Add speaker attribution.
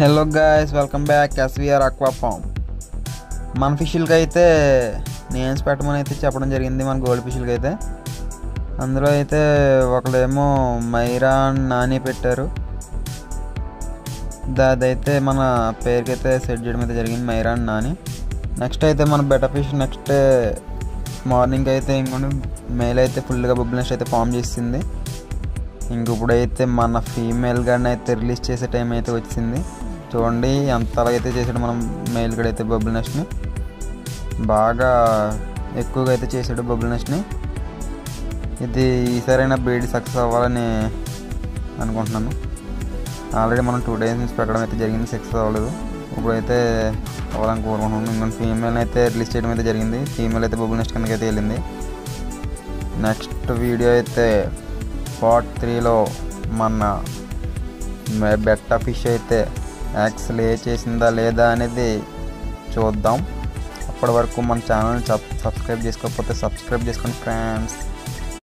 Speaker 1: Hello guys, welcome back SVR aqua farm. మన ఫిష్లకి అయితే నేమ్స్ పెట్టమని అయితే చెప్పడం జరిగింది. మన గోల్డ్ ఫిష్లకి అయితే అందులో అయితే ఒకళ్ళేమో మైరా నాని పెట్టారు. అదైతే మన పేరుకి అయితే సెట్ చేయడం అయితే జరిగింది, మైరా నాని. నెక్స్ట్ అయితే మన బెటర్ ఫిష్ నెక్స్ట్ మార్నింగ్ అయితే ఇంకొన్ని మేల్ అయితే ఫుల్గా బబుల్ అయితే ఫామ్ చేసింది. ఇప్పుడైతే మన ఫీమేల్ గాడిని అయితే రిలీజ్ చేసే టైం అయితే వచ్చింది. చూడండి ఎంత అలాగైతే చేసాడు మనం మేల్ గడ అయితే బబుల్ నెస్ట్ని బాగా ఎక్కువగా అయితే చేసాడు బబుల్ నెస్ట్ని. ఇది ఈసారైనా బ్రీడ్ సక్సెస్ అవ్వాలని అనుకుంటున్నాను. ఆల్రెడీ మనం 2 days నుంచి పెట్టడం అయితే జరిగింది, సక్సెస్ అవ్వలేదు. ఇప్పుడైతే అవ్వాలని కోరుకుంటున్నాను. ఇంకొన్ని ఫీమేల్ అయితే రిలీజ్ చేయడం అయితే జరిగింది. ఫీమేల్ అయితే బబుల్ నెస్ట్ కిందకి అయితే వెళ్ళింది. నెక్స్ట్ వీడియో అయితే పార్ట్ 3లో మన బెట్ట ఫిష్ అయితే యాక్స్ లే చేసిందా లేదా అనేది చూద్దాం. అప్పటి వరకు మన ఛానల్ని సబ్స్క్రైబ్ చేసుకోకపోతే సబ్స్క్రైబ్ చేసుకోండి ఫ్రెండ్స్.